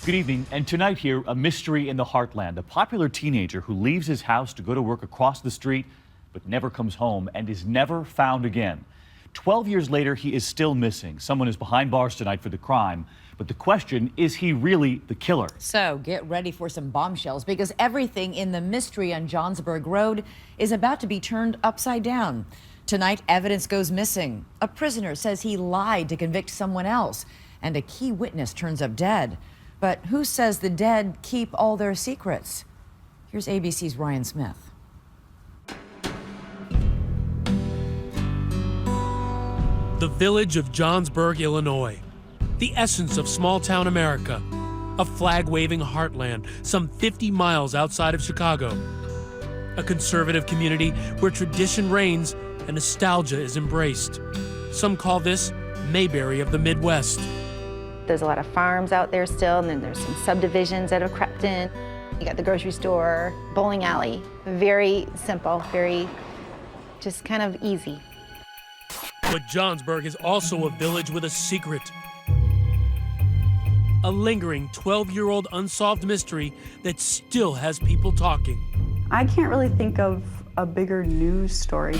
Good evening, and tonight here, a mystery in the heartland. A popular teenager who leaves his house to go to work across the street, but never comes home and is never found again. 12 years later, he is still missing. Someone is behind bars tonight for the crime, but the question, is he really the killer? So get ready for some bombshells, because everything in the mystery on Johnsburg Road is about to be turned upside down. Tonight, evidence goes missing. A prisoner says he lied to convict someone else, and a key witness turns up dead. But who says the dead keep all their secrets? Here's ABC's Ryan Smith. The village of Johnsburg, Illinois. The essence of small-town America. A flag-waving heartland some 50 miles outside of Chicago. A conservative community where tradition reigns and nostalgia is embraced. Some call this Mayberry of the Midwest. There's a lot of farms out there still, and then there's some subdivisions that have crept in. You got the grocery store, bowling alley. Very simple, very just kind of easy. But Johnsburg is also a village with a secret. A lingering 12-year-old unsolved mystery that still has people talking. I can't really think of a bigger news story.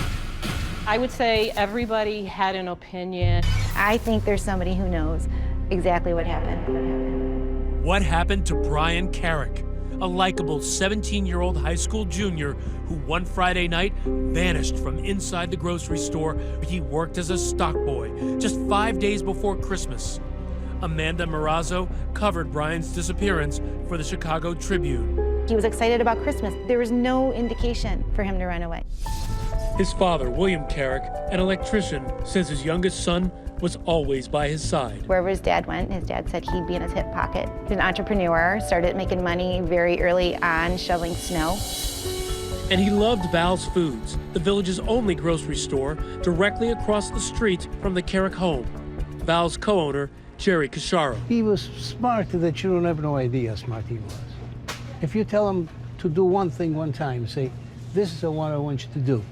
I would say everybody had an opinion. I think there's somebody who knows exactly what happened. What happened to Brian Carrick, a likable 17-year-old high school junior who one Friday night vanished from inside the grocery store where he worked as a stock boy just 5 days before Christmas? Amanda Marazzo covered Brian's disappearance for the Chicago Tribune. He was excited about Christmas. There was no indication for him to run away. His father, William Carrick, an electrician, says his youngest son was always by his side. Wherever his dad went, his dad said he'd be in his hip pocket. He's an entrepreneur, started making money very early on, shoveling snow. And he loved Val's Foods, the village's only grocery store, directly across the street from the Carrick home. Val's co-owner, Jerry Casharo. He was smart that you don't have no idea how smart he was. If you tell him to do one thing one time, say, this is what I want you to do.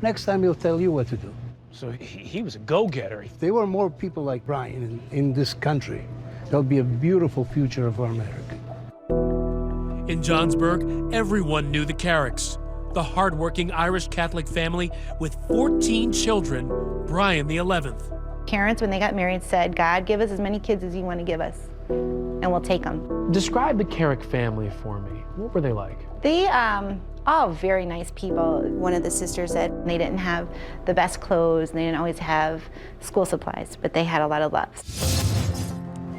Next time he'll tell you what to do. So he was a go-getter. If there were more people like Brian in this country, there'll be a beautiful future of our America. In Johnsburg, everyone knew the Carricks, the hardworking Irish Catholic family with 14 children, Brian the 11th. Parents, when they got married, said, God, give us as many kids as you want to give us, and we'll take them. Describe the Carrick family for me. What were they like? They, all very nice people. One of the sisters said they didn't have the best clothes, and they didn't always have school supplies, but they had a lot of love.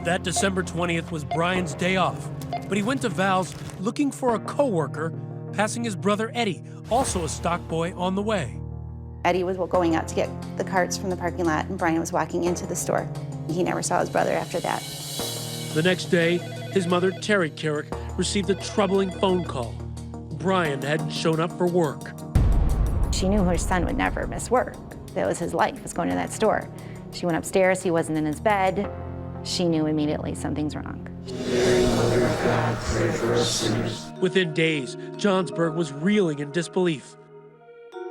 That December 20th was Brian's day off, but he went to Val's looking for a co-worker, passing his brother Eddie, also a stock boy, on the way. Eddie was going out to get the carts from the parking lot, and Brian was walking into the store. He never saw his brother after that. The next day, his mother, Terry Carrick, received a troubling phone call. Brian hadn't shown up for work. She knew her son would never miss work. That was his life, was going to that store. She went upstairs, he wasn't in his bed. She knew immediately something's wrong. Within days, Johnsburg was reeling in disbelief.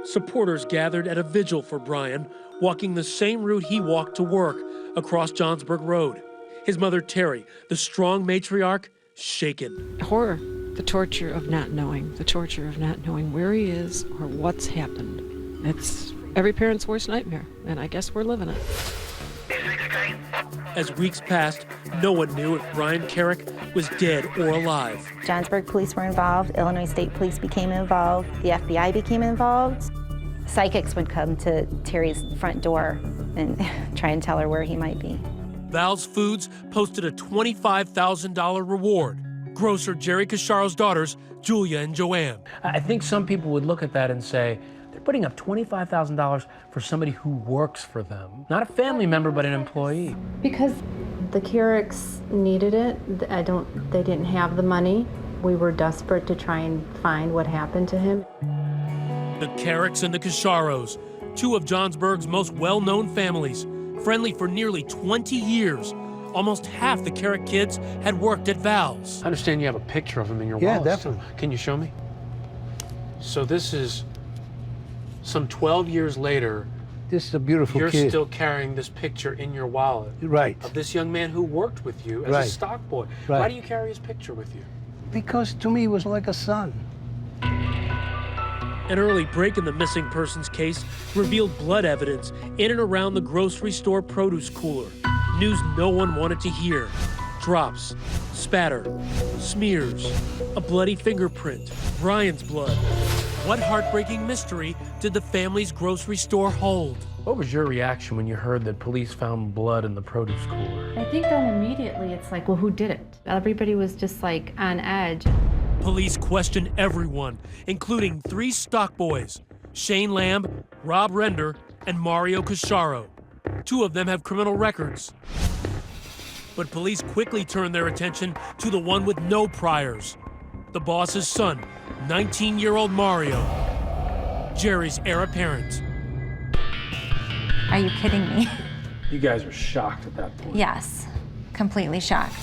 Supporters gathered at a vigil for Brian, walking the same route he walked to work, across Johnsburg Road. His mother, Terry, the strong matriarch, shaken. Horror, the torture of not knowing, where he is or what's happened. It's every parent's worst nightmare, and I guess we're living it. As weeks passed, no one knew if Brian Carrick was dead or alive. Johnsburg police were involved, Illinois State Police became involved, the FBI became involved. Psychics would come to Terry's front door and try and tell her where he might be. Val's Foods posted a $25,000 reward. Grocer Jerry Casharo's daughters, Julia and Joanne. I think some people would look at that and say, they're putting up $25,000 for somebody who works for them. Not a family member, but an employee. Because the Carricks needed it. They didn't have the money. We were desperate to try and find what happened to him. The Carricks and the Casharos, two of Johnsburg's most well-known families, friendly for nearly 20 years. Almost half the Carrick kids had worked at Val's. I understand you have a picture of him in your Yeah, wallet. definitely. Can you show me? So this is some 12 years later, This is a beautiful You're kid. still carrying this picture in your wallet. Right. Of this young man who worked with you as Right. a stock boy. Right. Why do you carry his picture with you? Because to me, he was like a son. An early break in the missing persons case revealed blood evidence in and around the grocery store produce cooler. News no one wanted to hear. Drops, spatter, smears, a bloody fingerprint, Brian's blood. What heartbreaking mystery did the family's grocery store hold? What was your reaction when you heard that police found blood in the produce cooler? I think then immediately it's like, well, who did it? Everybody was just like on edge. Police questioned everyone, including 3 stock boys, Shane Lamb, Rob Render, and Mario Casciaro. 2 of them have criminal records. But police quickly turned their attention to the one with no priors, the boss's son, 19-year-old Mario, Jerry's heir apparent. Are you kidding me? You guys were shocked at that point. Yes, completely shocked.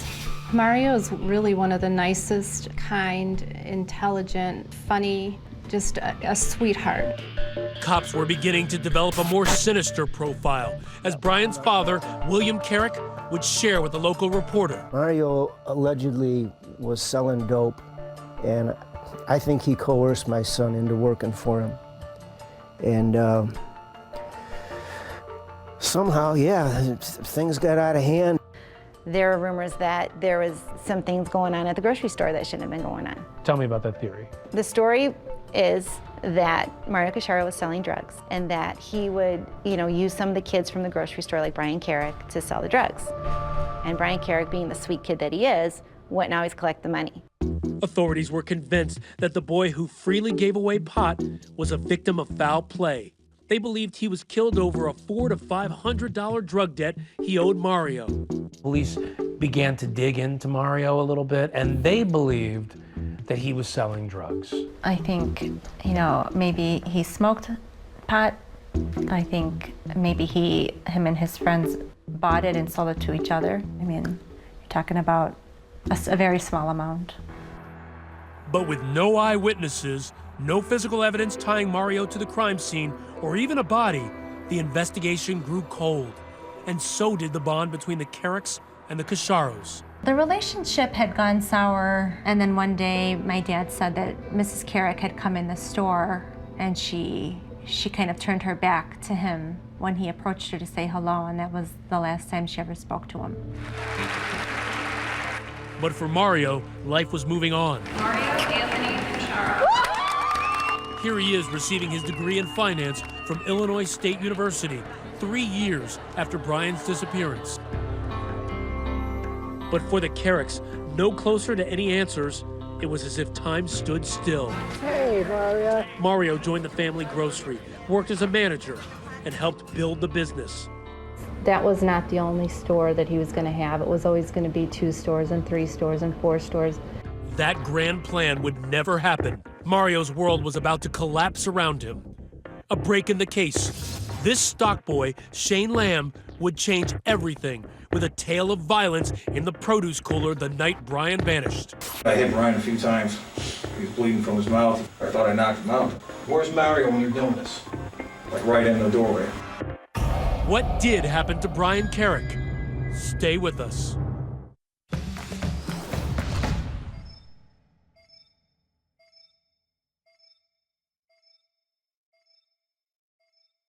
Mario is really one of the nicest, kind, intelligent, funny, just a sweetheart. Cops were beginning to develop a more sinister profile as Brian's father, William Carrick, would share with a local reporter. Mario allegedly was selling dope, and I think he coerced my son into working for him. And somehow, yeah, things got out of hand. There are rumors that there was some things going on at the grocery store that shouldn't have been going on. Tell me about that theory. The story is that Mario Casciaro was selling drugs and that he would, use some of the kids from the grocery store, like Brian Carrick, to sell the drugs. And Brian Carrick, being the sweet kid that he is, wouldn't always collect the money. Authorities were convinced that the boy who freely gave away pot was a victim of foul play. They believed he was killed over a $400 to $500 drug debt he owed Mario. Police began to dig into Mario a little bit, and they believed that he was selling drugs. I think, maybe he smoked pot. I think maybe him and his friends bought it and sold it to each other. I mean, you're talking about a very small amount. But with no eyewitnesses, no physical evidence tying Mario to the crime scene, or even a body, the investigation grew cold. And so did the bond between the Carricks and the Casciaros. The relationship had gone sour, and then one day my dad said that Mrs. Carrick had come in the store and she kind of turned her back to him when he approached her to say hello, and that was the last time she ever spoke to him. But for Mario, life was moving on. Mario Anthony Casciaro. Here he is receiving his degree in finance from Illinois State University 3 years after Brian's disappearance. But for the Carricks, no closer to any answers, it was as if time stood still. Hey, Mario. Mario joined the family grocery, worked as a manager, and helped build the business. That was not the only store that he was going to have. It was always going to be 2 stores and 3 stores and 4 stores. That grand plan would never happen. Mario's world was about to collapse around him. A break in the case. This stock boy, Shane Lamb, would change everything with a tale of violence in the produce cooler the night Brian vanished. I hit Brian a few times. He was bleeding from his mouth. I thought I knocked him out. Where's Mario when you're doing this? Like right in the doorway. What did happen to Brian Carrick? Stay with us.